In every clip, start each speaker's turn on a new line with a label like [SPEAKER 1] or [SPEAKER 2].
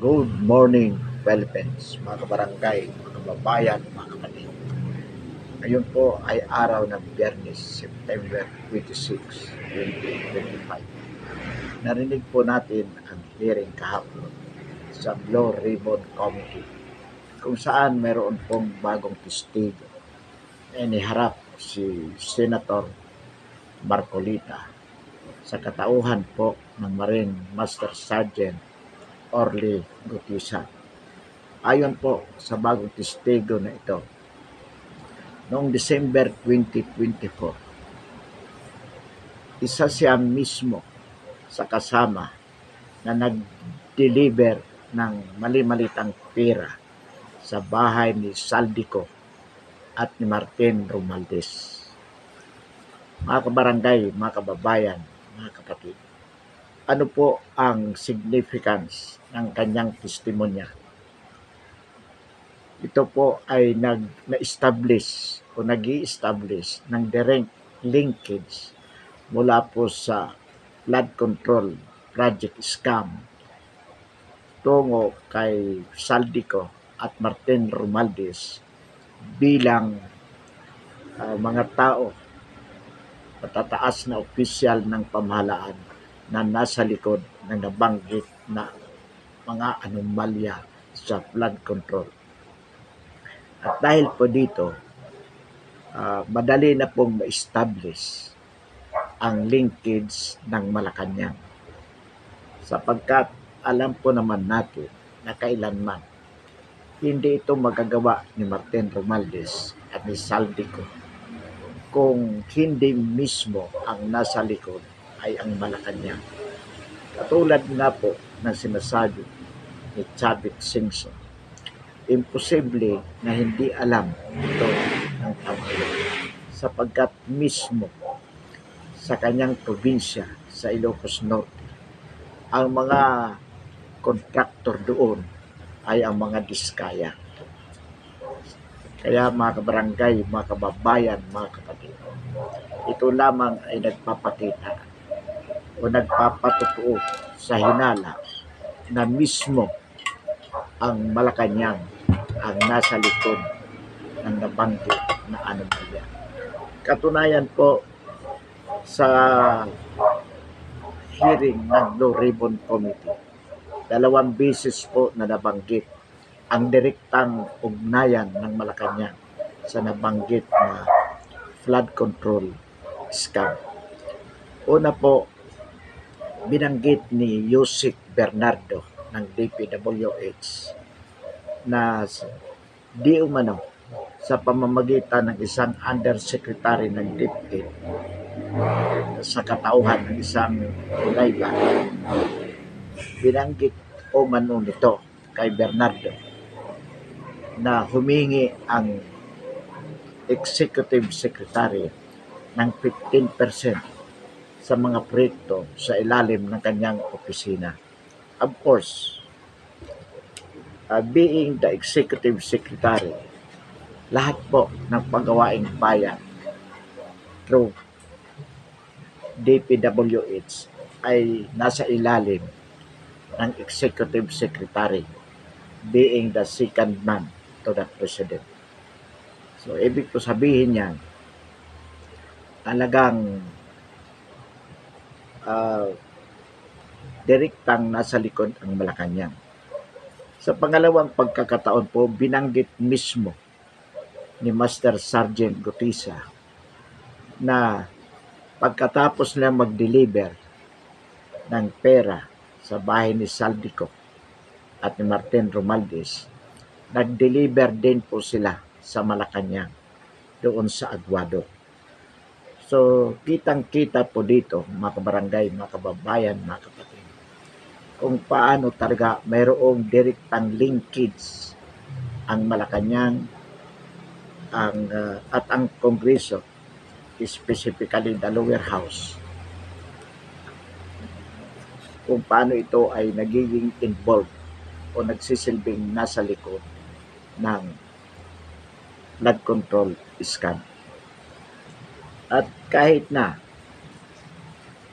[SPEAKER 1] Good morning, Philippines, mga kabarangay, mga kababayan, mga kapatid. Ngayon po ay araw ng Biyernes, September 26, 2025. Narinig po natin ang hearing kahapon sa Blue Ribbon Committee kung saan mayroon pong bagong testigo na iniharap si Senator Marcolita sa katauhan po ng Marine Master Sergeant Orly Gutisa. Ayon po sa bagong testigo na ito, noong December 2024, isa siya mismo sa kasama na nag-deliver ng mali-malitang pera sa bahay ni Saldico at ni Martin Romualdez. Mga kabarangay, mga kababayan, mga kapatid, ano po ang significance ng kanyang testimonya? Ito po ay na-establish o nag-i-establish ng direct linkage mula po sa flood control project scam tungo kay Saldico at Martin Romualdez bilang mga tao, matataas na opisyal ng pamahalaan na nasa likod ng nabanggit na mga anomalya sa flood control. At dahil po dito, madali na pong ma-establish ang linkage ng Malacanang. Sapagkat alam po naman natin na kailanman hindi ito magagawa ni Martin Romualdez at ni Saldico kung hindi mismo ang nasa likod ay ang Malacanang. Katulad nga po ng sinasabi ni Chavit Singson, imposible na hindi alam ito ng Pangulo sapagkat mismo sa kanyang probinsya sa Ilocos Norte, ang mga kontraktor doon ay ang mga diskaya. Kaya mga kabarangay, mga kababayan, mga kapatid, ito lamang ay nagpapakita o nagpapatutuo sa hinala na mismo ang Malacanang ang nasa likod ng nabanggit na anomalya. Katunayan po sa hearing ng Blue Ribbon Committee, 2 beses po na nabanggit ang direktang ugnayan ng Malacanang sa nabanggit na flood control scam. Una po, binanggit ni Yusik Bernardo ng DPWH na di umano sa pamamagitan ng isang undersecretary ng DepEd sa katauhan ng isang Ulayba, binanggit o mano nito kay Bernardo na humingi ang executive secretary ng 15% sa mga proyekto sa ilalim ng kanyang opisina. Of course, being the executive secretary, lahat po ng paggawaing bayan through DPWH ay nasa ilalim ng executive secretary, being the second man to the president. So, ibig po sabihin niyan, talagang direktang nasa likod ang Malacanang. Sa pangalawang pagkakataon po, binanggit mismo ni Master Sergeant Gutisa na pagkatapos nila mag-deliver ng pera sa bahay ni Saldico at ni Martin Romualdez, nag-deliver din po sila sa Malacanang doon sa Aguado. So, kitang-kita po dito, mga kabarangay, mga kababayan, mga kapatid, kung paano talaga mayroong direktang linkage ang Malacanang at ang Kongreso, specifically the lower house, kung paano ito ay nagiging involved o nagsisilbing nasa likod ng flood control scam. At kahit na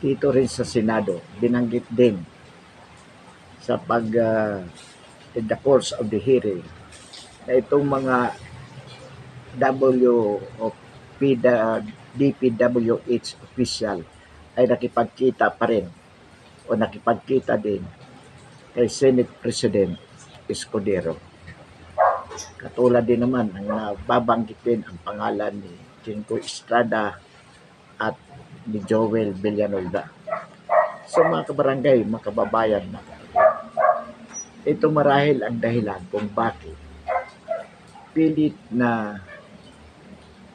[SPEAKER 1] dito rin sa Senado, binanggit din sa in the course of the hearing na itong mga W o DPWH official ay nakipagkita pa rin o nakipagkita din kay Senate President Escudero. Katulad din naman ang babanggitin ang pangalan ni Jingo Estrada at ni Joel Villanueva. So mga kabarangay, mga kababayan, ito marahil ang dahilan kung bakit pilit na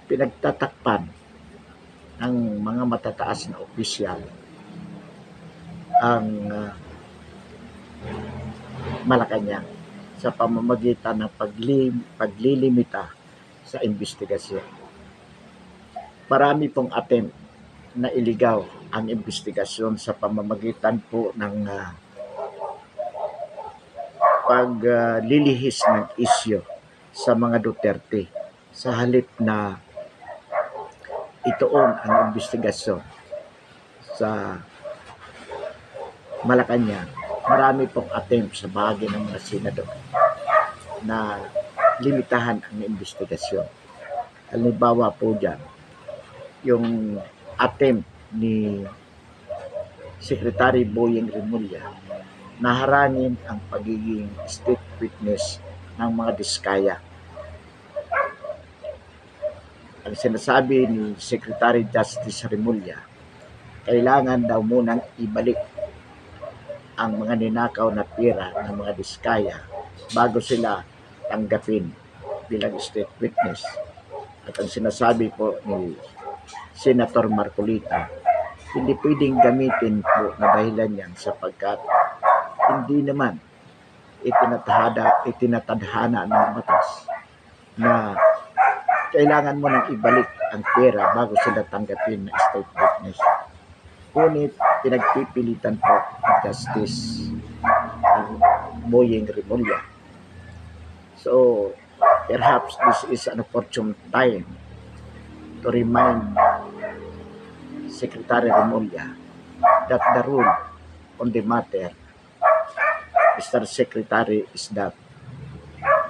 [SPEAKER 1] pinagtatakpan ng mga matataas na opisyal ang Malacanang sa pamamagitan ng paglilimita sa investigasyon. Marami pong attempt na iligaw ang investigasyon sa pamamagitan po ng paglilihis ng isyu sa mga Duterte sa halip na ituon ang investigasyon sa Malacanang. Marami pong attempt sa bahagi ng mga senador na limitahan ang investigasyon. Halimbawa po dyan, yung attempt ni Secretary Boyeng Remulla na harangin ang pagiging state witness ng mga Diskaya. Ang sinasabi ni Secretary Justice Remulla, kailangan daw munang ibalik ang mga ninakaw na pera ng mga Diskaya bago sila tanggapin bilang state witness. At ang sinasabi po ni Senator Marcolita, hindi pwedeng gamitin po na dahilan yan sapagkat hindi naman itinatadhana ng batas na kailangan mo nang ibalik ang pera bago sila tanggapin na state witness. Ngunit pinagpipilitan po ng Justice Boyeng Remulla. So, perhaps this is an opportune time to remind Secretary Remulla that the rule on the matter, Mr. Secretary, is that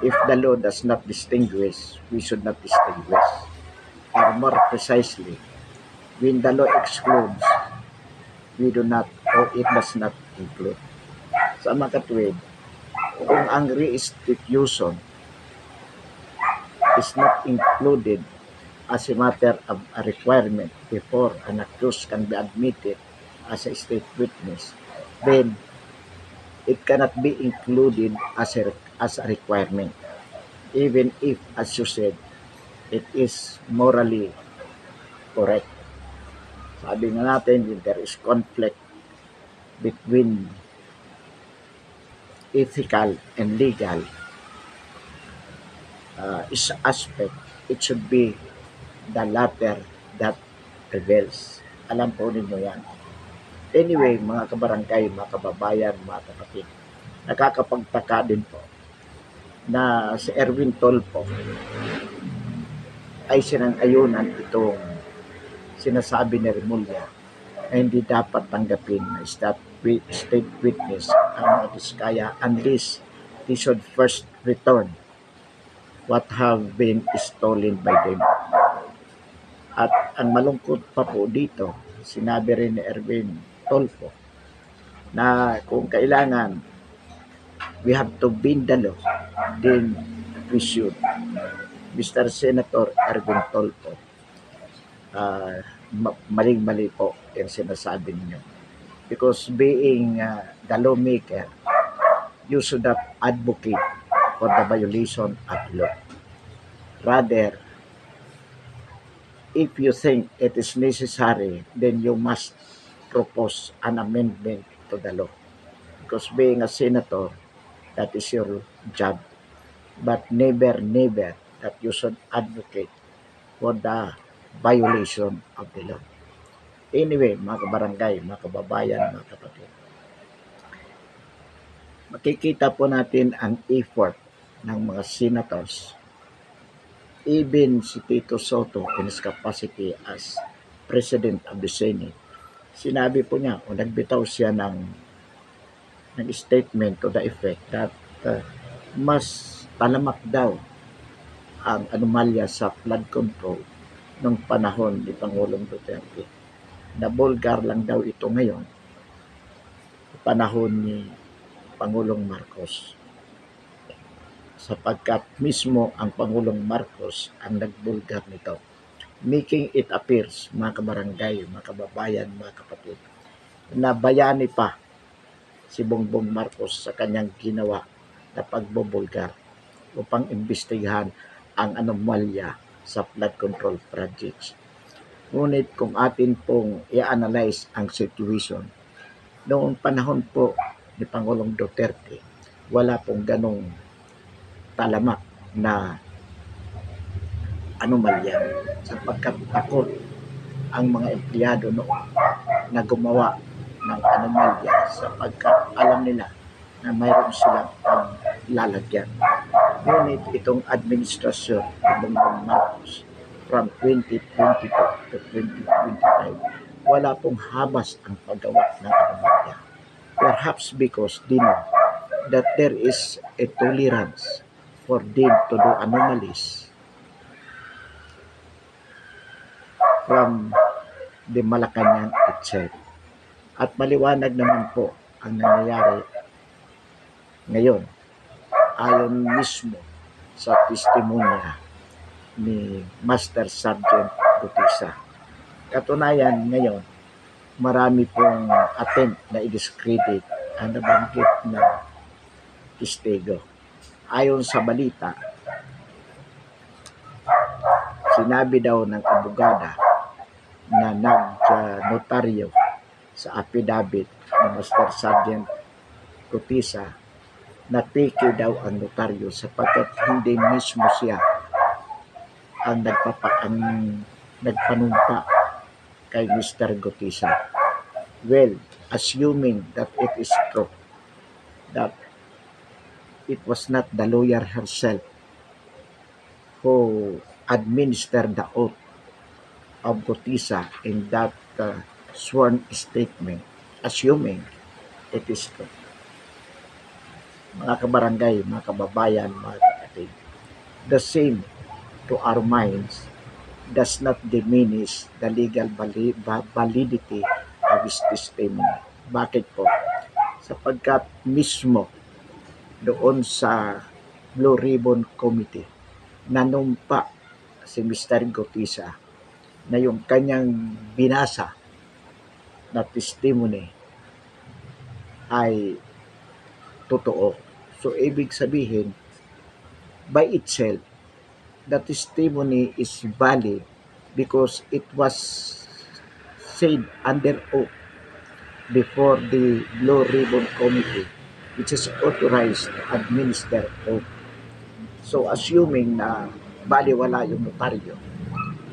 [SPEAKER 1] if the law does not distinguish, we should not distinguish. Or more precisely, when the law excludes, we do not or it does not include. Sa mga katwid, kung ang restitution is not included as a matter of a requirement before an accused can be admitted as a state witness, then it cannot be included as a requirement, even if, as you said, it is morally correct. Sabi nga natin, there is conflict between ethical and legal aspect. It should be the latter that prevails. Alam po ninyo yan. Anyway, mga kabarangay, mga kababayan, mga kapatid, nakakapagtaka din po na si Erwin Tolpo ay sinang-ayunan itong sinasabi ni Remulla na hindi dapat tanggapin na state witness ang mga Diskaya unless they should first return what have been stolen by them. At ang malungkot pa po dito, sinabi rin ni Erwin Tolpo na kung kailangan we have to bend the law, then we should. Mr. Senator Erwin Tolpo, maling-mali po yung sinasabi niyo. Because being the lawmaker, you should not advocate for the violation of law. Rather, if you think it is necessary, then you must propose an amendment to the law. Because being a senator, that is your job. But never that you should advocate for the violation of the law. Anyway, mga kabarangay, mga kababayan, mga kapatid, makikita po natin ang effort ng mga senators. Even si Tito Soto in his capacity as President of the Senate, sinabi po niya o nagbitaw siya ng statement to the effect that uh, mas talamak daw ang anomalya sa flood control ng panahon ni Pangulong Duterte. Nabulgar lang daw ito ngayon sa panahon ni Pangulong Marcos, sapagkat mismo ang Pangulong Marcos ang nagbulgar nito, making it appears, mga kabarangay, mga kababayan, mga kapatid, na bayani pa si Bongbong Marcos sa kanyang ginawa na pagbubulgar upang imbestigahan ang anomalya sa flood control projects. Ngunit kung atin pong i-analyze ang situation, noong panahon po ni Pangulong Duterte, wala pong ganong talamak na anomalya, sapagkat takot ang mga empleyado noon na gumawa ng anomalya, sapagkat alam nila na mayroon silang paglalagyan. Ngunit itong administrasyon ng Bongbong Marcos from 2022 to 2025, wala pong habas ang paggawa ng anomalya. Perhaps because they know that there is a tolerance for them to do anomalies from the Malacanang itself. At maliwanag naman po ang nangyayari ngayon ayon mismo sa testimonya ni Master Sergeant Gutisa. Katunayan ngayon, marami pong attempt na i-discredit ang nabanggit na testigo. Ayon sa balita, sinabi daw ng abogada na nag-notaryo sa affidavit ni Master Sergeant Gutisa na peke daw ang notaryo, sapagkat hindi mismo siya ang nagpanumpa kay Mr. Gutisa. Well, assuming that it is true, that it was not the lawyer herself who administered the oath of Gutisa in that sworn statement, assuming it is true. Mga kabarangay, mga kababayan, mga kapatid, the same to our minds does not diminish the legal validity of his testimony. Bakit po? Sapagkat mismo doon sa Blue Ribbon Committee, nanumpa si Mr. Gutisa na yung kanyang binasa na testimony ay totoo. So, ibig sabihin, by itself, the testimony is valid because it was said under oath before the Blue Ribbon Committee, which is authorized to administer oath. So, assuming na baliwala yung notaryo,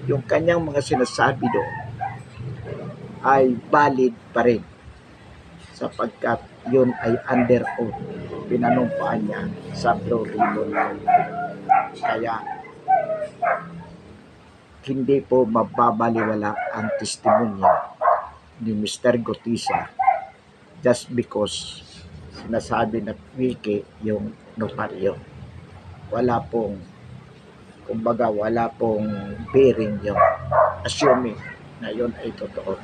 [SPEAKER 1] yung kanyang mga sinasabi doon ay valid pa rin, sapagkat yun ay under oath. Pinanumpaan niya sa Blue Ribbon. Kaya, hindi po mababaliwala ang testimonya ni Mr. Gutisa just because sinasabi na wiki yung notaryo. Wala pong, kumbaga, wala pong bearing yung assuming na yun ay totoo,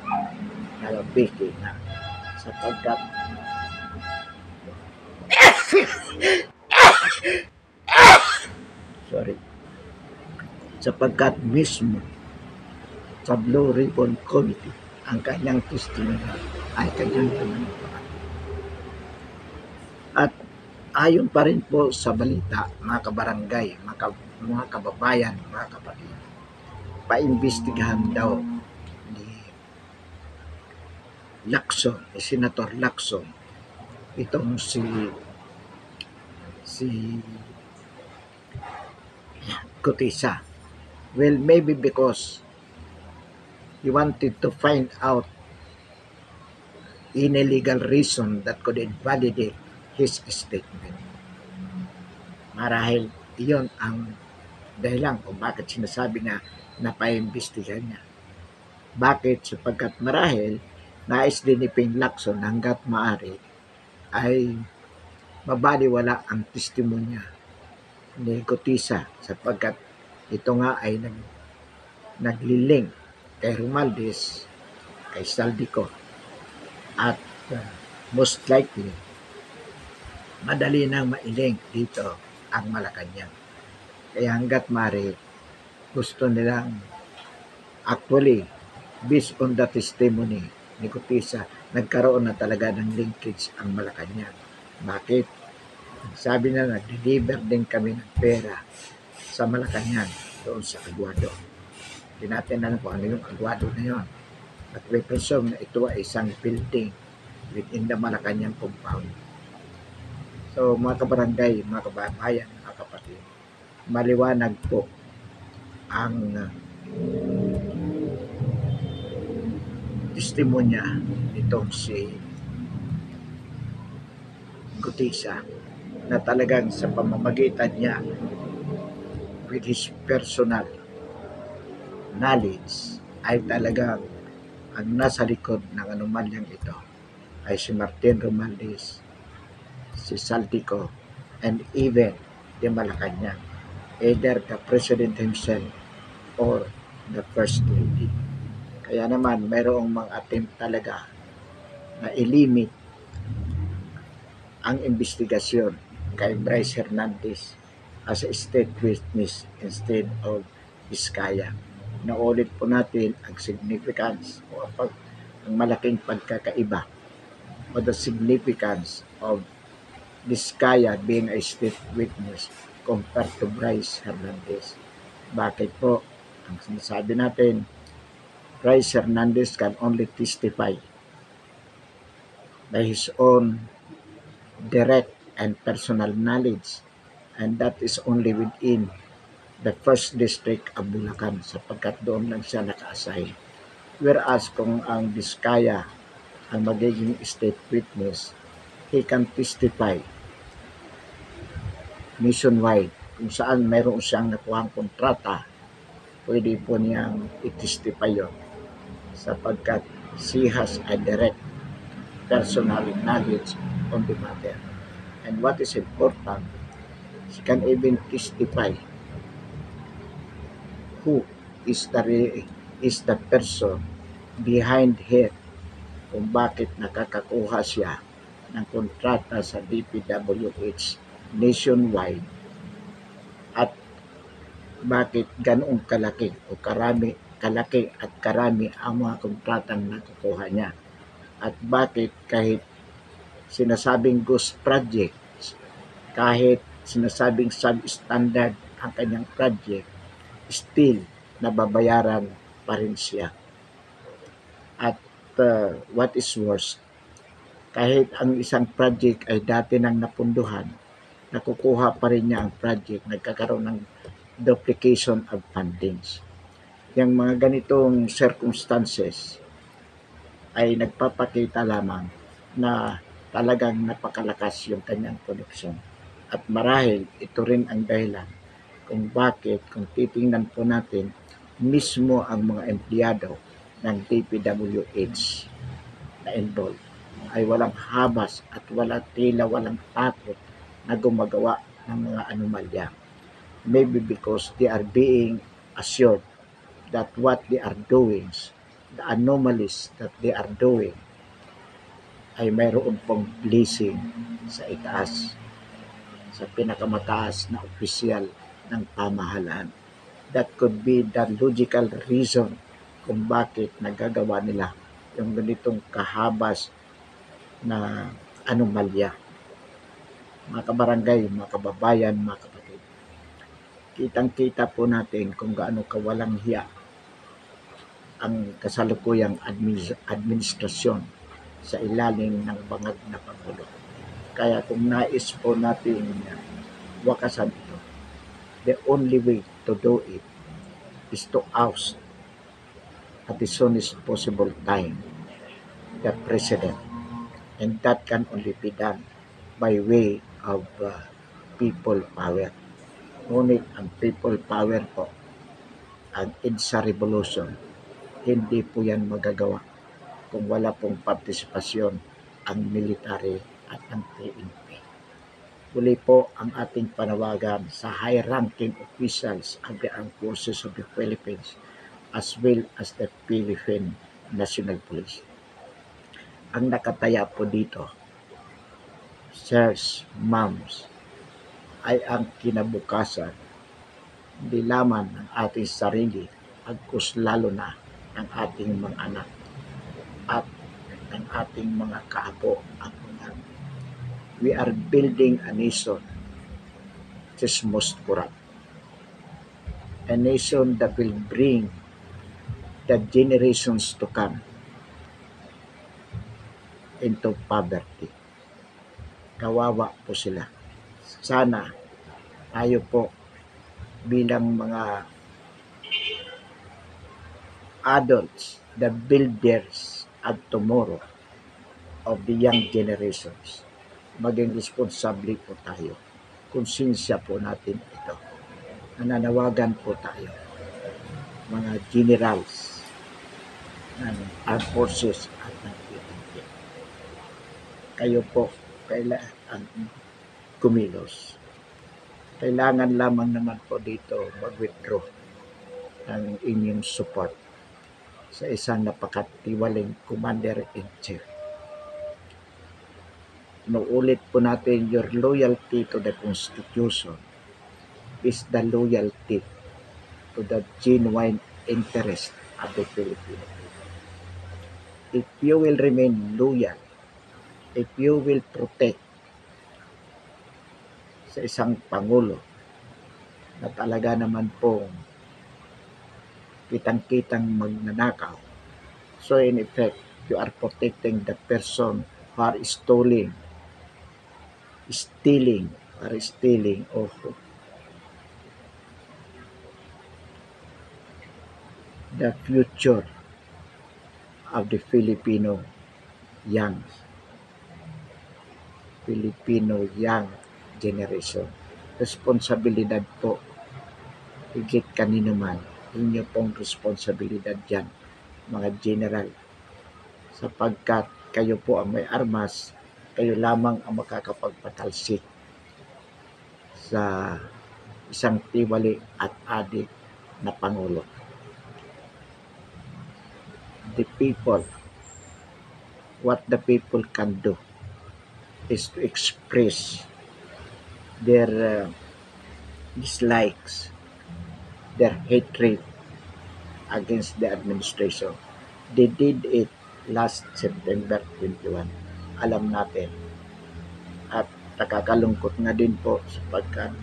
[SPEAKER 1] na wiki na, sapagkat sapagkat mismo sa Blue Ribbon Committee ang kanyang testimony ay kanyang pinanumpaan. At ayon pa rin po sa balita, mga kabarangay, mga kababayan, mga kapatid, paimbestigahan daw ni Lacson, ni Senator Lacson, itong si Gutisa. Well, maybe because he wanted to find out any legal reason that could invalidate his statement. Marahil iyon ang dahilan kung bakit sinasabi na napaimbestigahan niya. Bakit? Sapagkat marahil nais din ni Ping Lacson hanggat maaari ay mabaliwala ang testimonya ni Gutisa sapagkat ito nga ay nagliling kay Romualdez, kay Saldico, at most likely madali nang mailing dito ang Malacanang. Kaya hanggat mari gusto nilang actually based on the testimony ni Gutisa, nagkaroon na talaga ng linkage ang Malacanang. Bakit? Sabi na nag-deliver din kami ng pera sa Malacanang doon sa Aguado. Hindi natin alam kung ano yung Aguado na yun. At we presume na ito ay isang building within the Malacanang compound. So mga kabarangay, mga kababayan, mga kapatid, maliwanag po ang testimonya nitong si Gutisa na talagang sa pamamagitan niya with his personal knowledge ay talagang ang nasa likod ng anomalyang ito ay si Martin Romualdez, si Saldico, and even the Malacanang, either the President himself or the First Lady. Kaya naman mayroong mga attempt talaga na ilimit ang investigasyon kay Bryce Hernandez as a state witness instead of Vizcaya. Naulit po natin ang significance o ang malaking pagkakaiba o the significance of Vizcaya being a state witness compared to Bryce Hernandez. Bakit po? Ang sinasabi natin, Bryce Hernandez can only testify by his own direct and personal knowledge, and that is only within the first district of Bulacan sapagkat doon lang siya naka-assign. Whereas kung ang Vizcaya ang magiging state witness, he can testify nationwide kung saan mayroon siyang nakuhang kontrata, pwede po niyang i-testify yun sapagkat she has a direct personal knowledge on the matter. And what is important, she can even testify who is the person behind her kung bakit nakakakuha siya ng kontrata sa DPWH nationwide at bakit ganoong kalaki at karami ang mga kontratang nakukuha niya at bakit kahit sinasabing ghost projects, kahit sinasabing substandard ang kanyang project, still nababayaran pa rin siya. At what is worse, kahit ang isang project ay dati nang napunduhan, nakukuha pa rin niya ang project, nagkakaroon ng duplication of fundings. Yung mga ganitong circumstances ay nagpapakita lamang na talagang napakalakas yung kanyang koneksyon. At marahil ito rin ang dahilan kung bakit, kung titingnan po natin, mismo ang mga empleyado ng DPWH na involved ay walang habas at walang takot na gumagawa ng mga anomalya. Maybe because they are being assured that what they are doing, the anomalies that they are doing, ay mayroon pong blessing sa itaas, sa pinakamataas na opisyal ng pamahalaan. That could be the logical reason kung bakit nagagawa nila yung ganitong kahabas na anomalya. Mga kabarangay, mga kababayan, mga kapatid, kitang-kita po natin kung gaano kawalang hiya ang kasalukuyang administrasyon sa ilalim ng bangag na Pangulo. Kaya kung nais po natin wakasan ito, the only way to do it is to oust at the soonest possible time the President, and that can only be done by way of people power. Ngunit ang people power po, ang EDSA revolution, hindi po yan magagawa kung wala pong partisipasyon ang military at ang PNP. Muli po ang ating panawagan sa high-ranking officials of the Armed Forces of the Philippines as well as the Philippine National Police. Ang nakataya po dito, sirs, ma'ams, ay ang kinabukasan, hindi lamang ng ating sarili, agkus lalo na ng ating mga anak at ng ating mga kaapo at mga. We are building a nation that is most corrupt. A nation that will bring the generations to come into poverty. Kawawa po sila. Sana tayo po bilang mga adults, the builders of tomorrow of the young generations, maging responsable po tayo. Konsensya po natin ito. Nananawagan po tayo, mga generals ng armed forces at ng PNP. Kayo po kailangan kumilos. Kailangan lamang naman po dito mag-withdraw ng inyong support sa isang napakatiwaling Commander-in-Chief. Inuulit po natin, your loyalty to the Constitution is the loyalty to the genuine interest of the Philippines. If you will remain loyal, if you will protect sa isang Pangulo na talaga naman pong kitang-kitang magnanakaw, so in effect, you are protecting the person who are stealing of the future of the Filipino young generation. Responsibilidad po, higit kanino man, inyo pong responsibilidad dyan, mga general, sapagkat kayo po ang may armas, kayo lamang ang makakapagpatalsik sa isang tiwali at adik na Pangulo. The people, what the people can do is to express their dislikes, their hatred against the administration. They did it last September 21. Alam natin. At nakakalungkot nga din po sapagkat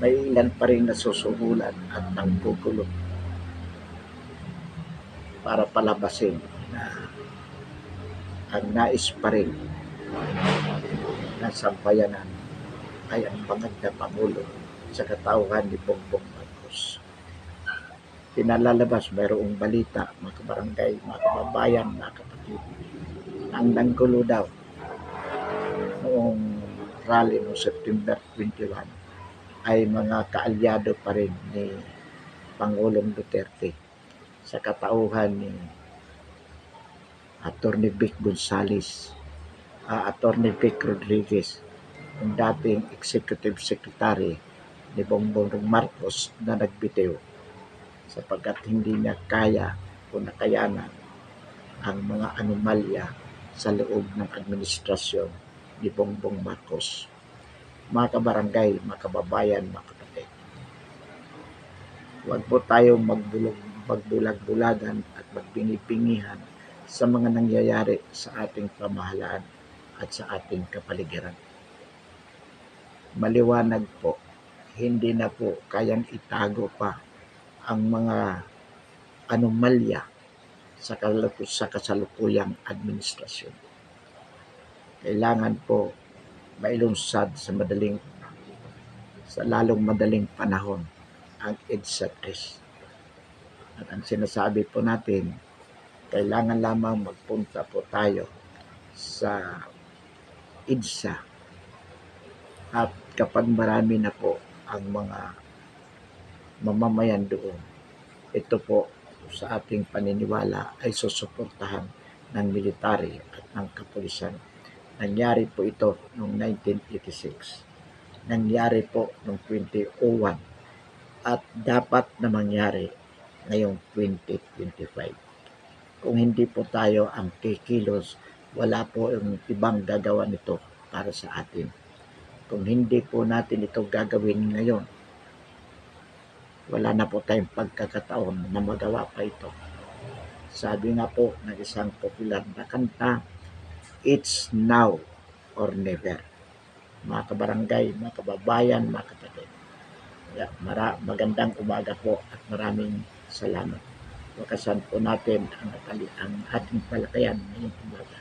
[SPEAKER 1] may ilan pa rin nasusuhulan at nanggugulo para palabasin na ang nais pa rin ng sambayanan ay ang bangag na Pangulo sa katauhan ni Bongbong Marcos. Pinalalabas, mayroong balita, mga kabarangay, mga kababayan, mga kapatid, ang nanggulo daw noong rally noong September 21 ay mga kaalyado pa rin ni Pangulong Duterte sa katauhan ni Atty. Vic Gonzales, Atty. Vic Rodriguez, ang dating Executive Secretary ni Bongbong Marcos na nagbitiw sapagkat hindi niya kaya o nakayanan ang mga anomalya sa loob ng administrasyon ni Bongbong Marcos. Mga kabarangay, mga kababayan, mga kapatid, huwag po tayong magbulag-bulagan at magbingi-bingihan sa mga nangyayari sa ating pamahalaan at sa ating kapaligiran. Maliwanag po, hindi na po kayang itago pa ang mga anomalya sa kasalukuyang administrasyon. Kailangan po mailunsad sa lalong madaling panahon ang EDSA test. At ang sinasabi po natin, kailangan lamang magpunta po tayo sa EDSA at kapag marami na po ang mga mamamayan doon, ito po sa ating paniniwala ay susuportahan ng military at ng kapulisan. Nangyari po ito noong 1986. nangyari po noong 2001 at dapat na mangyari ngayong 2025. Kung hindi po tayo ang kikilos, wala po yung ibang gagawa nito para sa atin. Kung hindi po natin ito gagawin ngayon, wala na po tayong pagkakataon na magawa pa ito. Sabi nga po ng isang popular na kanta, it's now or never. Mga kabarangay, mga kababayan, mga kapatid. Magandang umaga po at maraming salamat. Wakasan po natin ang ating talakayan ngayong umaga.